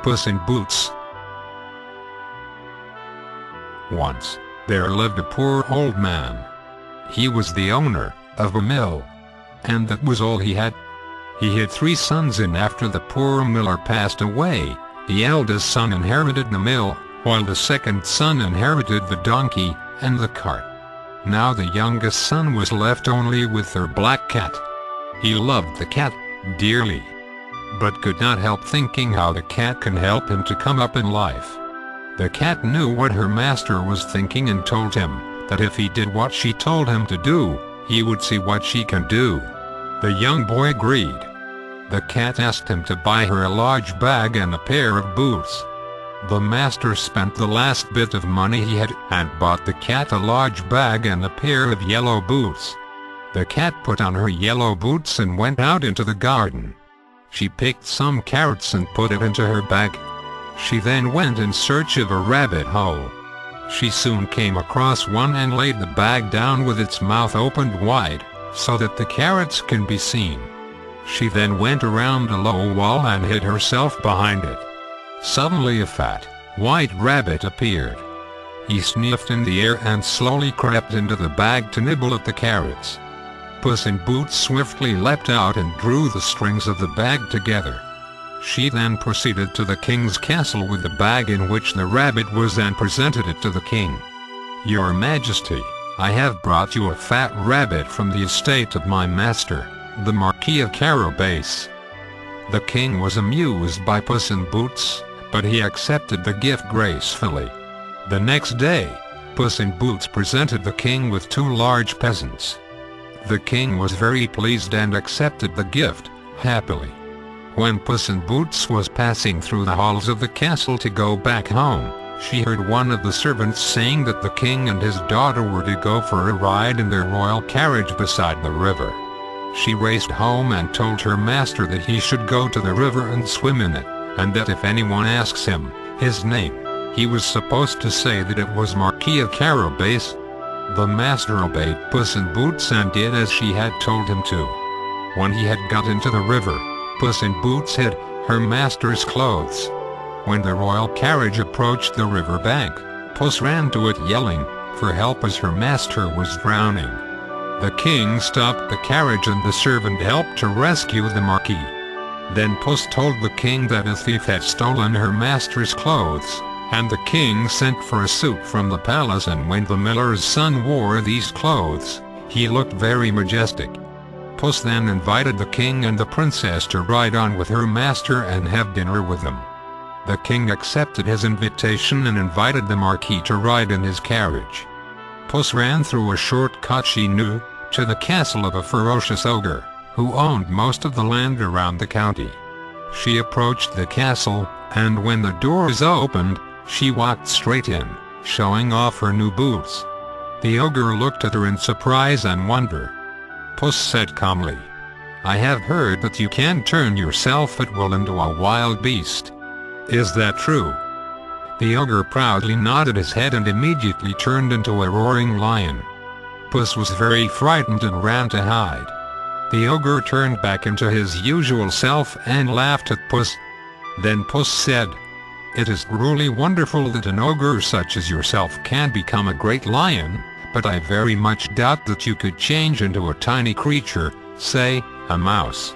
Puss in Boots. Once, there lived a poor old man. He was the owner of a mill, and that was all he had. He had 3 sons, and after the poor miller passed away, the eldest son inherited the mill, while the second son inherited the donkey and the cart. Now the youngest son was left only with their black cat. He loved the cat dearly, but could not help thinking how the cat can help him to come up in life. The cat knew what her master was thinking and told him that if he did what she told him to do, he would see what she can do. The young boy agreed. The cat asked him to buy her a large bag and a pair of boots. The master spent the last bit of money he had and bought the cat a large bag and a pair of yellow boots. The cat put on her yellow boots and went out into the garden. She picked some carrots and put it into her bag. She then went in search of a rabbit hole. She soon came across one and laid the bag down with its mouth opened wide, so that the carrots can be seen. She then went around a low wall and hid herself behind it. Suddenly a fat, white rabbit appeared. He sniffed in the air and slowly crept into the bag to nibble at the carrots. Puss in Boots swiftly leapt out and drew the strings of the bag together. She then proceeded to the king's castle with the bag in which the rabbit was and presented it to the king. "Your Majesty, I have brought you a fat rabbit from the estate of my master, the Marquis of Carabas." The king was amused by Puss in Boots, but he accepted the gift gracefully. The next day, Puss in Boots presented the king with 2 large peasants. The king was very pleased and accepted the gift happily. When Puss in Boots was passing through the halls of the castle to go back home, she heard one of the servants saying that the king and his daughter were to go for a ride in their royal carriage beside the river. She raced home and told her master that he should go to the river and swim in it, and that if anyone asks him his name, he was supposed to say that it was Marquis of Carabas. The master obeyed Puss in Boots and did as she had told him to. When he had got into the river, Puss in Boots hid her master's clothes. When the royal carriage approached the river bank, Puss ran to it yelling for help as her master was drowning. The king stopped the carriage and the servant helped to rescue the Marquis. Then Puss told the king that a thief had stolen her master's clothes, and the king sent for a suit from the palace, and when the miller's son wore these clothes, he looked very majestic. Puss then invited the king and the princess to ride on with her master and have dinner with them. The king accepted his invitation and invited the Marquis to ride in his carriage. Puss ran through a short cut she knew, to the castle of a ferocious ogre, who owned most of the land around the county. She approached the castle, and when the doors opened, she walked straight in, showing off her new boots. The ogre looked at her in surprise and wonder. Puss said calmly, "I have heard that you can turn yourself at will into a wild beast. Is that true?" The ogre proudly nodded his head and immediately turned into a roaring lion. Puss was very frightened and ran to hide. The ogre turned back into his usual self and laughed at Puss. Then Puss said, "It is truly wonderful that an ogre such as yourself can become a great lion, but I very much doubt that you could change into a tiny creature, say, a mouse."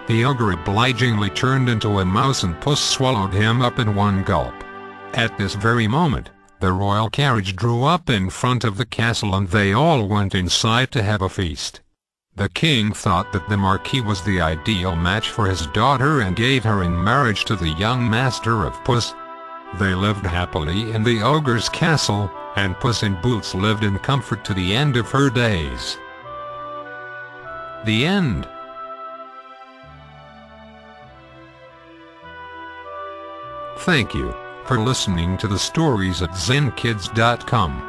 The ogre obligingly turned into a mouse and Puss swallowed him up in one gulp. At this very moment, the royal carriage drew up in front of the castle and they all went inside to have a feast. The king thought that the Marquis was the ideal match for his daughter and gave her in marriage to the young master of Puss. They lived happily in the ogre's castle, and Puss in Boots lived in comfort to the end of her days. The end. Thank you for listening to the stories at ZynKids.com.